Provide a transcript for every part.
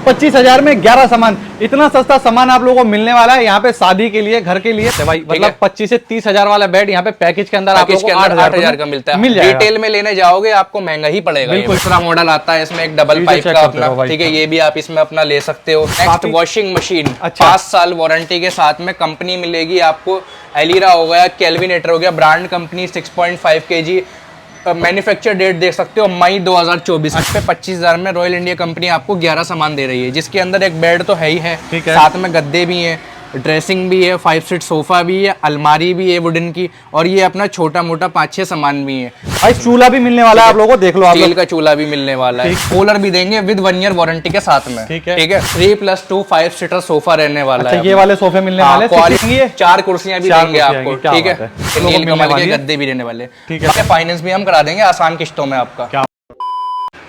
25,000 में 11 सामान, इतना सस्ता सामान आप लोगों को मिलने वाला है यहाँ पे शादी के लिए, घर के लिए। भाई मतलब 25 से 30,000 वाला बेड यहाँ पे पैकेज के अंदर आप लोगों को 8,000 का मिलता है। डिटेल में लेने जाओगे आपको महंगा ही पड़ेगा। दूसरा मॉडल आता है इसमें एक डबल पाइप का अपना, ठीक है, ये भी आप इसमें अपना ले सकते हो। नेक्स्ट वॉशिंग मशीन 5 साल वारंटी के साथ में कंपनी मिलेगी आपको। एलिरा हो गया, केल्विनेटर हो गया, brand company 6.5 kg, manufacture date देख सकते हो मई 2024। पे 25,000 में रॉयल इंडिया कंपनी आपको 11 सामान दे रही है, जिसके अंदर एक बेड तो है ही है, साथ में गद्दे भी हैं, ड्रेसिंग भी है, 5 सीट सोफा भी है, अलमारी भी है वुडन की, और ये अपना छोटा मोटा 5-6 सामान भी है। भाई चूल्हा भी मिलने वाला है आप लोगों को, देख लो, स्टील का चूल्हा भी मिलने वाला है। कूलर भी देंगे विद 1 ईयर वारंटी के साथ में, ठीक है। 3+2 5 सीटर सोफा रहने वाला है। ये वाले सोफे मिलने वाले, 4 कुर्सियां भी देंगे आपको, ठीक है। नीलकमल के गद्दे भी रहने वाले, ठीक है। फाइनेंस भी हम करा देंगे आसान किस्तों में आपका।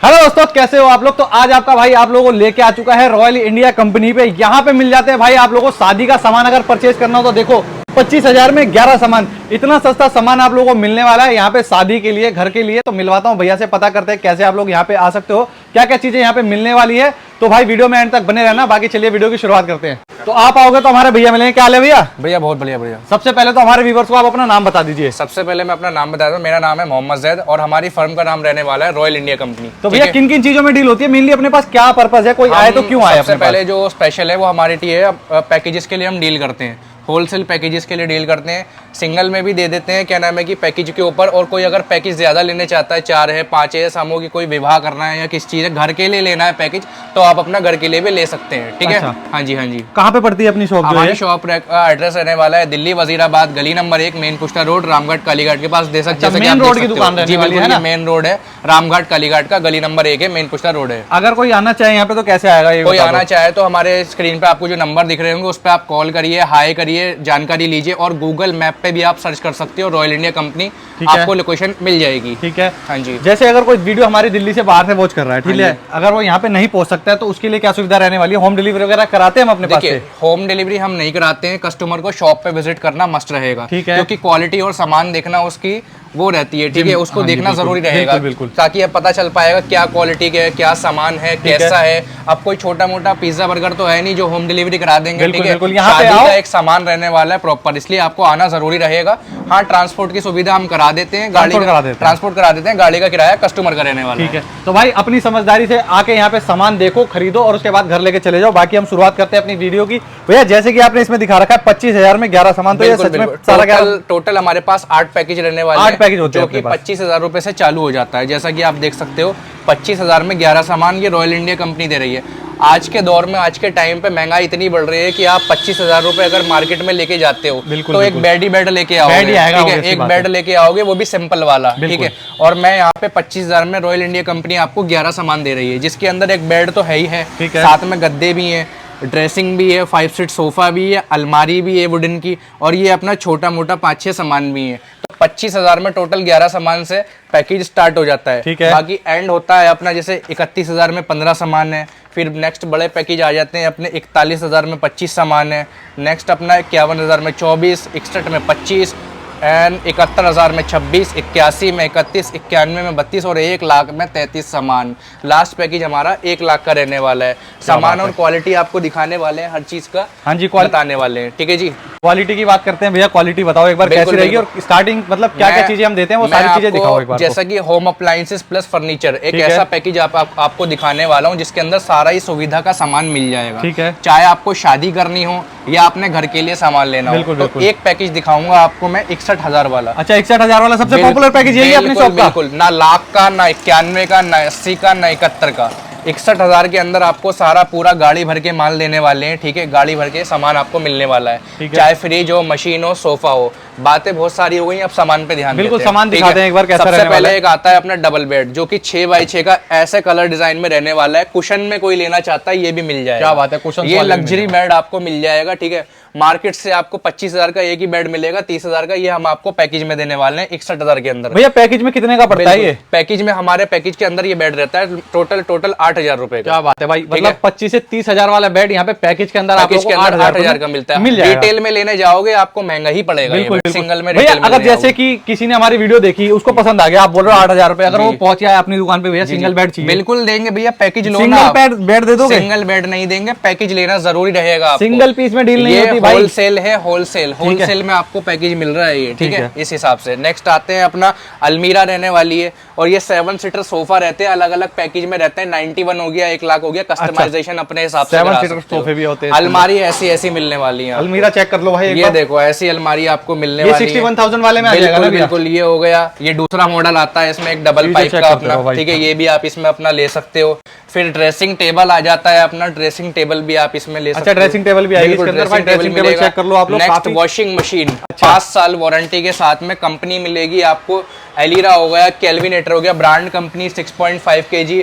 हेलो दोस्तों, कैसे हो आप लोग। तो आज आपका भाई आप लोगों को लेके आ चुका है रॉयल इंडिया कंपनी पे। यहाँ पे मिल जाते हैं भाई आप लोगों को शादी का सामान अगर परचेज करना हो तो देखो 25,000 में 11 सामान, इतना सस्ता सामान आप लोगों को मिलने वाला है यहाँ पे शादी के लिए, घर के लिए। तो मिलवाता हूँ भैया से, पता करते हैं कैसे आप लोग यहाँ पे आ सकते हो, क्या क्या चीजें यहाँ पे मिलने वाली है। तो भाई वीडियो में एंड तक बने रहना। बाकी चलिए वीडियो की शुरुआत करते हैं। तो आप आओगे तो हमारे भैया मिलेंगे। क्या हाल है भैया? भैया बहुत बढ़िया भैया। सबसे पहले तो हमारे व्यूअर्स को आप अपना नाम बता दीजिए। सबसे पहले मैं अपना नाम बता दूं, मेरा नाम है मोहम्मद जैद और हमारी फर्म का नाम रहने वाला है रॉयल इंडिया कंपनी। तो भैया किन किन चीजों में डील होती है मेनली, अपने पास क्या पर्पज है, कोई आए तो क्यों आए? सबसे पहले जो स्पेशल है वो हमारे लिए पैकेजेस के लिए हम डील करते हैं, होलसेल पैकेजेस के लिए डील करते हैं। सिंगल में भी दे देते हैं, क्या नाम है कि पैकेज के ऊपर, और कोई अगर पैकेज ज्यादा लेने चाहता है, 4 है 5 है, समूह की कोई विवाह करना है या किस चीज है, घर के लिए लेना है पैकेज, तो आप अपना घर के लिए भी ले सकते हैं, ठीक है। हाँ जी, हाँ जी। कहाँ पे पड़ती है अपनी शॉप? हमारी शॉप का एड्रेस रहने वाला है दिल्ली वजीराबाद, गली number 1, main Pushta road, Ramghat Kalighat के पास। दे सकते हैं मेन रोड की दुकान रहने वाली है ना? मेन रोड है, रामघाट कालीघाट का, गली नंबर 1 है, मेन पुष्टा रोड है। अगर कोई आना चाहे यहाँ पे तो कैसे आएगा? कोई आना चाहे तो हमारे स्क्रीन पे आपको जो नंबर दिख रहे होंगे उस पर आप कॉल करिए, हाई करिए, जानकारी लीजिए, और गूगल मैप पे भी आप सर्च कर सकते हो रॉयल इंडिया कंपनी, आपको लोकेशन मिल जाएगी, ठीक है। हाँ जी। जैसे अगर कोई वीडियो हमारी दिल्ली से बाहर से वॉच कर रहा है, ठीक है, अगर वो यहाँ पे नहीं पहुंच सकता है तो उसके लिए क्या सुविधा रहने वाली है? होम डिलीवरी वगैरह कराते हैं हम अपने पास से? होम डिलीवरी हम नहीं कराते हैं, कस्टमर को शॉप पे विजिट करना मस्ट रहेगा, ठीक है, क्योंकि क्वालिटी और सामान देखना उसकी वो रहती है, ठीक है, उसको देखना जरूरी रहेगा, ताकि अब पता चल पाएगा क्या क्वालिटी है, क्या सामान है, कैसा है। अब कोई छोटा मोटा पिज्जा बर्गर तो है नहीं जो होम डिलीवरी करा देंगे, ठीक है। शादी का एक सामान रहने वाला है प्रॉपर, इसलिए आपको आना जरूरी रहेगा। हाँ, ट्रांसपोर्ट की सुविधा हम करा देते हैं, गाड़ी ट्रांसपोर्ट करा देते हैं, गाड़ी का किराया कस्टमर का रहने वाला है, ठीक है। तो भाई अपनी समझदारी से आके यहाँ पे सामान देखो, खरीदो और उसके बाद घर लेके चले जाओ। बाकी हम शुरुआत करते हैं अपनी वीडियो की। भैया जैसे कि आपने इसमें दिखा रखा है 25,000 में 11 सामान, तो ये सच में सारा टोटल हमारे पास 8 पैकेज रहने वाले हैं, 8 पैकेज होते हैं, 25,000 रुपए से चालू हो जाता है। जैसा कि आप देख सकते हो 25,000 में 11 सामान ये रॉयल इंडिया कंपनी दे रही है। आज के दौर में, आज के टाइम पे महंगाई इतनी बढ़ रही है कि आप 25,000 रुपए अगर मार्केट में लेके जाते हो तो एक बेड ही बेड लेके आओगे, ठीक है, एक बेड लेके आओगे, वो भी सिंपल वाला, ठीक है। और मैं यहाँ पे 25,000 में रॉयल इंडिया कंपनी आपको 11 सामान दे रही है, जिसके अंदर एक बेड तो है ही है, साथ में गद्दे भी हैं, ड्रेसिंग भी है, 5 सीट सोफा भी है, अलमारी भी है वुडन की, और ये अपना छोटा मोटा 5-6 सामान भी है। तो 25,000 में टोटल 11 सामान से पैकेज स्टार्ट हो जाता है, ठीक है। बाकी एंड होता है अपना, जैसे 31,000 में 15 सामान है, फिर नेक्स्ट बड़े पैकेज आ जाते हैं अपने 41,000 में 25 सामान है, नेक्स्ट अपना 51,000 में 24, 61 में 25, एंड 71,000 में 26, 81 में 31, 91 में 32 और 1 लाख में 33 सामान। लास्ट पैकेज हमारा 1 लाख का रहने वाला है। सामान और क्वालिटी आपको दिखाने वाले हैं, हर चीज का हाँ जी बताने वाले हैं, ठीक है जी। क्वालिटी की बात करते हैं भैया, क्वालिटी बताओ एक बार कैसी रहेगी, और स्टार्टिंग मतलब क्या क्या चीजें हम देते हैं वो सारी चीजें दिखाओ एक बार। जैसा कि होम अप्लायंसेस प्लस फर्नीचर, एक ऐसा पैकेज आपको दिखाने वाला हूँ जिसके अंदर सारा ही सुविधा का सामान मिल जाएगा, ठीक है। चाहे आपको शादी करनी हो या अपने घर के लिए सामान लेना हो, तो एक पैकेज दिखाऊंगा आपको मैं 61,000 वाला। अच्छा, 61,000 वाला सबसे पॉपुलर पैकेज यही है अपनी शॉप का? बिल्कुल, ना लाख का, ना 91 का, ना 80 का, ना 71 का। 61,000 के अंदर आपको सारा पूरा गाड़ी भर के माल देने वाले हैं, ठीक है। गाड़ी भर के सामान आपको मिलने वाला है, चाहे फ्रिज हो, मशीन हो, सोफा हो। बातें बहुत सारी हो गई, अब सामान पे ध्यान बिल्कुल सामान दिखाते हैं एक बार कैसा रहने वाला है। सबसे पहले एक आता है अपना डबल बेड, जो कि 6x6 का ऐसे कलर डिजाइन में रहने वाला है। कुशन में कोई लेना चाहता है ये भी मिल जाएगा। क्या बात है, कुशन ये लग्जरी बेड आपको मिल जाएगा, ठीक है। मार्केट से आपको 25,000 का एक ही बेड मिलेगा, 30,000 का, ये हम आपको पैकेज में देने वाले हैं 61,000 के अंदर। भैया पैकेज में कितने का पड़ता है ये? पैकेज में, हमारे पैकेज के अंदर ये बेड रहता है टोटल 8,000 रुपए का। क्या बात है भाई, मतलब 25 से 30,000 वाला बेड यहाँ पे पैकेज के अंदर 8,000 का मिलता है। डिटेल में लेने जाओगे आपको महंगा ही पड़ेगा। बिल्कुल, सिंगल में भैया रिटेल अगर जैसे कि किसी ने हमारी वीडियो देखी, उसको पसंद आ गया, आप बोल रहे हो 8,000 रुपए, अगर वो पहुंच जाए अपनी दुकान पे, भैया सिंगल बेड चाहिए, बिल्कुल देंगे भैया, पैकेज लो ना। सिंगल बेड दे दोगे? सिंगल बेड नहीं देंगे, पैकेज लेना जरूरी रहेगा आपको। सिंगल पीस में डील नहीं होती भाई, होलसेल है, होलसेल में आपको पैकेज मिल रहा है ये, ठीक है, इस हिसाब से। नेक्स्ट आते हैं अपना अलमीरा रहने वाली है, और ये 7 सीटर सोफा रहते हैं, अलग अलग पैकेज में रहते हैं। 91 हो गया, 1 लाख हो गया, कस्टमाइजेशन अपने हिसाब से 7 सीटर सोफे भी होते हैं। अलमारी ऐसी मिलने वाली है। अलमीरा चेक कर लो भाई, ये देखो ऐसी अलमारी आपको मिलने वाली है। 61,000 वाले में आ जाएगा ना भैया? बिल्कुल, ये हो गया। ये दूसरा मॉडल आता है, इसमें एक डबल पाइप का अपना, ठीक है, ये भी आप इसमें अपना ले सकते हो। फिर ड्रेसिंग टेबल आ जाता है अपना, ड्रेसिंग टेबल भी आप इसमें ले सकते हो। ड्रेसिंग टेबल भी आएगी इसके अंदर भाई, ड्रेसिंग टेबल चेक कर लो आप लोग। नेक्स्ट वॉशिंग मशीन 5 साल वारंटी के साथ में कंपनी मिलेगी आपको। एलिरा हो गया, केल्विनेटर हो गया, brand company, 6.5 kg।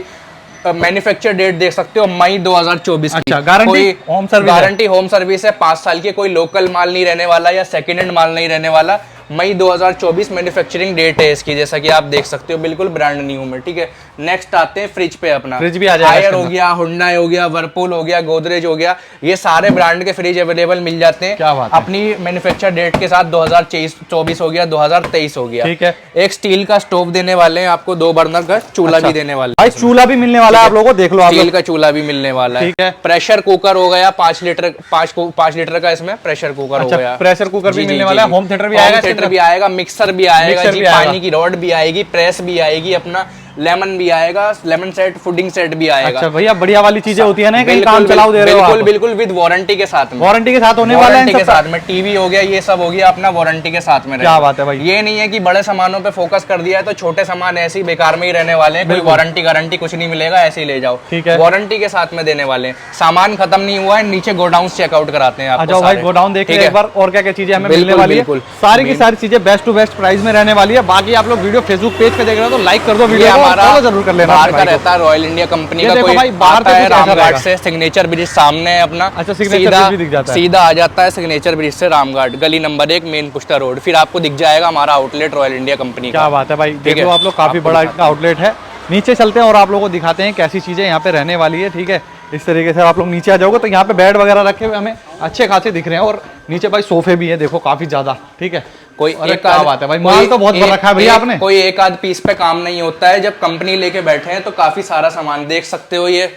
Manufacture date देख सकते हो मई 2024 की। अच्छा, guarantee home service, guarantee home service है 5 साल की। कोई लोकल माल नहीं रहने वाला या सेकेंड हैंड माल नहीं रहने वाला। मई 2024 मैन्युफैक्चरिंग डेट है इसकी, जैसा कि आप देख सकते हो, बिल्कुल ब्रांड न्यू में, ठीक है। नेक्स्ट आते हैं फ्रिज पे अपना। फ्रिज भी आ जाएगा, हायर हो गया, हुंडई हो गया, वर्लपूल हो गया, गोदरेज हो गया, ये सारे ब्रांड के फ्रिज अवेलेबल मिल जाते हैं। क्या बात है? अपनी मैन्युफैक्चर डेट के साथ 2024 हो गया, 2023 हो गया, ठीक है। एक स्टील का स्टोव देने वाले हैं आपको, 2 बर्नर का चूल्हा भी देने वाले भाई, चूल्हा भी मिलने वाला है आप लोगों को, देख लो आप स्टील का चूल्हा भी मिलने वाला है, ठीक है। प्रेशर कुकर हो गया 5 लीटर का, इसमें प्रेशर कुकर हो गया। प्रेशर कुकर भी मिलने वाला है, होम थिएटर भी आएगा, थिएटर भी आएगा, मिक्सर भी आएगा जी, पानी की रॉड भी आएगी, प्रेस भी आएगी, अपना लेमन भी आएगा, लेमन सेट, फूडिंग सेट भी आएगा। अच्छा भैया, बढ़िया वाली चीजें होती है ना, कहीं काम चलाओ दे रहे हो आप। बिल्कुल विद वारंटी के साथ में, वारंटी के साथ होने वाला है, वारंटी के साथ में। टीवी हो गया, ये सब हो गया अपना वारंटी के साथ में। क्या बात है भाई, ये नहीं है कि बड़े सामानों पे फोकस कर दिया है तो छोटे सामान ऐसे ही बेकार में ही रहने वाले हैं, कोई वारंटी गारंटी कुछ नहीं मिलेगा, ऐसे ही ले जाओ, ठीक है। वारंटी के साथ में देने वाले हैं। सामान खत्म नहीं हुआ है, नीचे गोडाउन चेकआउट कराते हैं आपको। भाई गोडाउन देखिए एक बार, और क्या क्या चीजें हमें मिलने वाली है। सारी की सारी चीजें बेस्ट टू बेस्ट प्राइस में रहने वाली है। बाकी आप लोग वीडियो फेसबुक पेज पे देख रहे हो तो लाइक कर दो, वीडियो हमारा जरूर कर लेना। बाहर का रहता है रॉयल इंडिया कंपनी का, कोई बाहर है रामघाट से, सिग्नेचर ब्रिज सामने है अपना। अच्छा, सिग्नेचर ब्रिज दिख जाता है, सीधा आ जाता है सिग्नेचर ब्रिज से रामघाट, गली नंबर 1, मेन पुष्टा रोड, फिर आपको दिख जाएगा हमारा आउटलेट रॉयल इंडिया कंपनी का। क्या बात है भाई, देखो आप लोग, काफी बड़ा आउटलेट है। नीचे चलते हैं और आप लोगों को दिखाते हैं कैसी चीजें यहाँ पे रहने वाली है, ठीक है। इस तरीके से आप लोग नीचे आ जाओगे तो यहाँ पे बेड वगैरह रखे हुए हमें अच्छे खासे दिख रहे हैं, और नीचे भाई सोफे भी है, देखो काफी ज्यादा, ठीक है। कोई एक क्या बात है भाई, माल तो बहुत भर रखा है भैया आपने। कोई एक आध पीस पे काम नहीं होता है, जब कंपनी लेके बैठे हैं तो काफी सारा सामान देख सकते हो। ये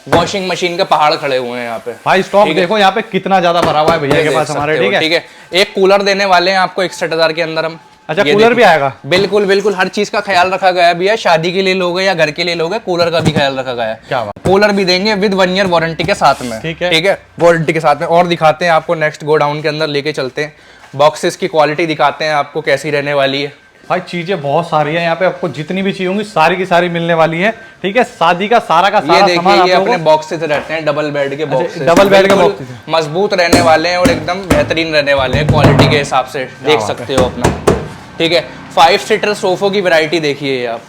वॉशिंग मशीन के पहाड़ खड़े हुए हैं यहाँ पे भाई, स्टॉक देखो यहाँ पे कितना ज्यादा भरा हुआ है भैया के पास हमारे, ठीक है। एक कूलर देने वाले हैं आपको 61,000 के अंदर हम। अच्छा, कूलर भी आएगा? बिल्कुल हर चीज का ख्याल रखा गया है भैया, शादी के लिए लोगे या घर के लिए लोगे, कूलर का भी ख्याल रखा गया है। क्या बात, कूलर भी देंगे विद 1 ईयर वारंटी के साथ में, ठीक है, वारंटी के साथ में। और दिखाते हैं आपको, नेक्स्ट गोडाउन के अंदर लेके चलते हैं, बॉक्सेस की क्वालिटी दिखाते हैं आपको कैसी रहने वाली है। भाई चीजें बहुत सारी है यहाँ पे, आपको जितनी भी चाहिए होंगी सारी की सारी मिलने वाली है, ठीक है। शादी का सारा ये देखिए, ये अपने बॉक्सेस रहते हैं, डबल बेड के बॉक्सेस, डबल बेड के बॉक्सेस मजबूत रहने वाले हैं और एकदम बेहतरीन रहने वाले हैं क्वालिटी के हिसाब से, देख सकते हो अपना, ठीक है। 5 सीटर सोफों की वैरायटी देखिए आप,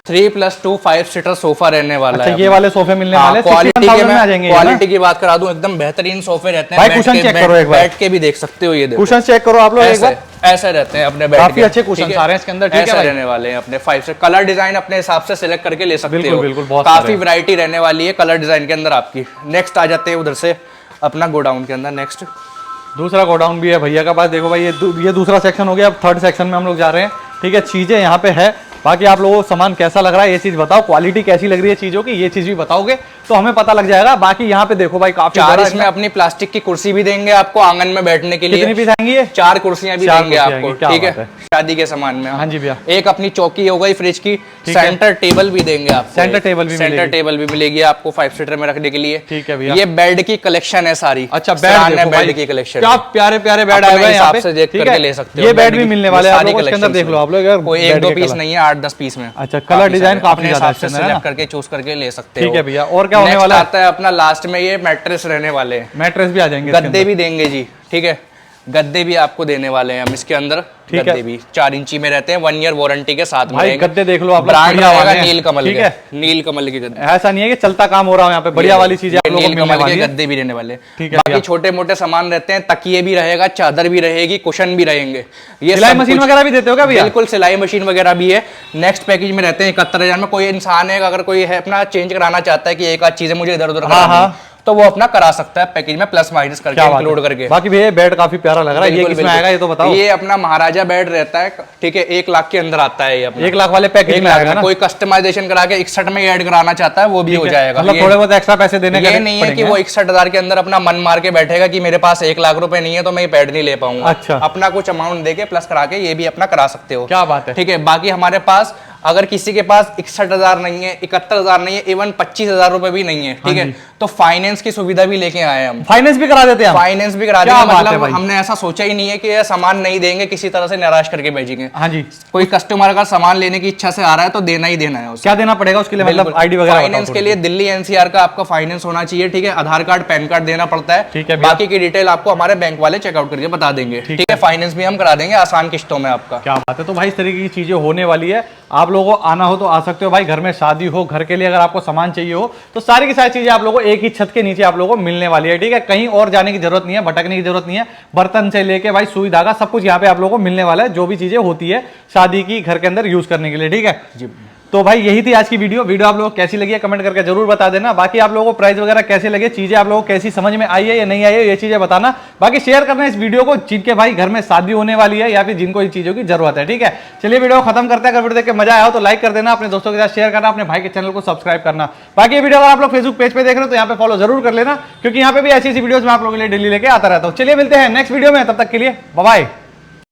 3+2 5 सीटर सोफा रहने वाला है। ये वाले सोफे मिलने वाले हैं, क्वालिटी की बात करा दूं, एकदम बेहतरीन सोफे रहते हैं। कुशन चेक करो एक बार, बैठ के भी देख सकते हो, ये देखो कुशन चेक करो आप लोग एक बार, ऐसे रहते हैं अपने बैठ के, काफी अच्छे कुशन सारे इसके अंदर, ठीक है। रहने वाले हैं अपने 5 से, कलर डिजाइन अपने हिसाब से सिलेक्ट करके ले सकते हो, बिल्कुल काफी वैरायटी रहने वाली है कलर डिजाइन के अंदर आपकी। नेक्स्ट आ जाते हैं उधर से अपना गोडाउन के अंदर। नेक्स्ट दूसरा गोडाउन भी है भैया का पास, देखो भाई ये दूसरा सेक्शन हो गया, अब थर्ड सेक्शन में हम लोग जा रहे हैं, ठीक है। चीजें यहाँ पे है, बाकी आप लोगों को सामान कैसा लग रहा है ये चीज बताओ, क्वालिटी कैसी लग रही है चीजों की, ये चीज भी बताओगे तो हमें पता लग जाएगा। बाकी यहाँ पे देखो भाई, काफी चार इसमें अपनी प्लास्टिक की कुर्सी भी देंगे आपको आंगन में बैठने के लिए। कितनी पीस आएंगी ये? 4 कुर्सियां भी देंगे आपको, ठीक है, शादी के सामान में। हाँ जी भैया। एक अपनी चौकी हो गई फ्रिज की, सेंटर टेबल भी देंगे आपको, सेंटर टेबल भी मिलेगी आपको 5 सीटर में रखने के लिए, ठीक है भैया। ये बेड की कलेक्शन है सारी। अच्छा, बेड की कलेक्शन, क्या प्यारे प्यारे बेड आए हुए हैं यहाँ पे, देख करके ले सकते हो। ये बेड भी मिलने वाले हैं आप लोगों के अंदर, देख लो आप लोग, कोई 1-2 पीस नहीं है, 8-10 पीस में। अच्छा, कलर डिजाइन काफी ज्यादा सिलेक्ट करके चूज करके ले सकते हो, ठीक है भैया। और क्या होने वाला आता है अपना लास्ट में, ये मैट्रेस रहने वाले हैं, मैट्रेस भी आ जाएंगे, गद्दे भी देंगे जी, ठीक है, गद्दे भी आपको देने वाले हैं हम इसके अंदर। गद्दे भी 4 इंची में रहते हैं, 1 ईयर वारंटी के साथ में। गद्दे देख लो आप, ब्रांड रहेगा नीलकमल, ठीक है, नीलकमल के गद्दे, ऐसा नहीं है कि चलता काम हो रहा है यहाँ पे, बढ़िया वाली चीजें आप लोगों को मिलने वाली है। गद्दे भी रहने वाले, ठीक है। बाकी छोटे मोटे सामान रहते हैं, तकिए भी रहेगा, चादर भी रहेगी, कुशन भी रहेंगे। ये सिलाई मशीन वगैरह भी देते हो क्या भैया? बिल्कुल, सिलाई मशीन वगैरह भी है। नेक्स्ट पैकेज में रहते हैं 71,000 में। कोई इंसान है अगर कोई है अपना चेंज कराना चाहता है कि एक आध चीजें मुझे इधर उधर करानी, तो वो अपना करा सकता है पैकेज में प्लस माइनस करके, क्या बात है। इंक्लूड करके। बाकी भैया बेड काफी प्यारा लग रहा है, ये बिल्कुल, किसमें बिल्कुल। आएगा ये तो बताओ। ये अपना महाराजा बेड रहता है, ठीक है, 1 लाख के अंदर आता है ये अपना। 1 लाख वाले पैकेज 1 में लाख आएगा में ना। कोई कस्टमाइजेशन करा के 61 में ऐड कराना चाहता है वो भी हो जाएगा। मतलब थोड़े बहुत एक्स्ट्रा पैसे देने ये नहीं है कि वो 61,000 के अंदर अपना मन मार के बैठेगा कि मेरे पास 1 लाख रुपए नहीं है तो मैं ये बेड नहीं ले पाऊंगा। अच्छा। अपना कुछ अमाउंट देके प्लस करा के ये भी अपना करा सकते हो। क्या बात है। ठीक है, बाकी हमारे पास अगर किसी के पास 61,000 नहीं है, 71,000 नहीं है, इवन 25,000 रुपए भी नहीं है, ठीक है, तो फाइनेंस की सुविधा भी लेके आए हम। फाइनेंस भी करा देते हैं हम? फाइनेंस भी करा क्या देंगे, बात है मतलब भाई। हमने ऐसा सोचा ही नहीं है कि ये सामान नहीं देंगे, किसी तरह से निराश करके भेजेंगे। हाँ जी। कोई कस्टमर का सामान लेने की इच्छा से आ रहा है तो देना ही देना है उसे। क्या देना पड़ेगा उसके लिए, मतलब आईडी वगैरह? फाइनेंस के लिए दिल्ली एनसीआर का आपका फाइनेंस होना चाहिए, ठीक है, आधार कार्ड पैन कार्ड देना पड़ता है। ठीक है भैया। बाकी की डिटेल आपको हमारे बैंक वाले चेकआउट करके बता देंगे, ठीक है। फाइनेंस भी हम करा देंगे आसान किस्तों में आपका। क्या बात है। तो भाई इस तरीके की चीजें होने वाली है, आप लोगों को आना हो तो आ सकते हो भाई। घर में शादी हो, घर के लिए अगर आपको सामान चाहिए हो तो सारी की सारी चीजें आप लोगों को एक ही छत के नीचे आप लोगों को मिलने वाली है, ठीक है। कहीं और जाने की जरूरत नहीं है, भटकने की जरूरत नहीं है। बर्तन से लेके भाई सुई धागा सब कुछ यहाँ पे आप लोगों को मिलने वाला है, जो भी चीजें होती है शादी की घर के अंदर यूज करने के लिए, ठीक है जी। तो भाई यही थी आज की वीडियो आप लोगों को कैसी लगी है कमेंट करके जरूर बता देना। बाकी आप लोगों को प्राइस वगैरह कैसे लगे, चीजें आप लोगों को कैसी समझ में आई है या नहीं आई है, ये चीजें बताना। बाकी शेयर करना इस वीडियो को जिनके भाई घर में शादी होने वाली है या फिर जिनको इन चीजों की जरूरत है, ठीक है। चलिए वीडियो को खत्म करते हैं। अगर वीडियो देख के मजा आया हो तो लाइक कर देना, अपने दोस्तों के साथ शेयर करना, अपने भाई के चैनल को सब्सक्राइब करना। बाकी ये वीडियो अगर आप लोग फेसबुक पेज पे देख रहे हो तो यहाँ पे फॉलो जरूर कर लेना, क्योंकि यहाँ पे भी ऐसी वीडियोस मैं आप लोगों के लिए डेली लेके आता रहता हूँ। चलिए मिलते हैं नेक्स्ट वीडियो में, तब तक के लिए बाय बाय।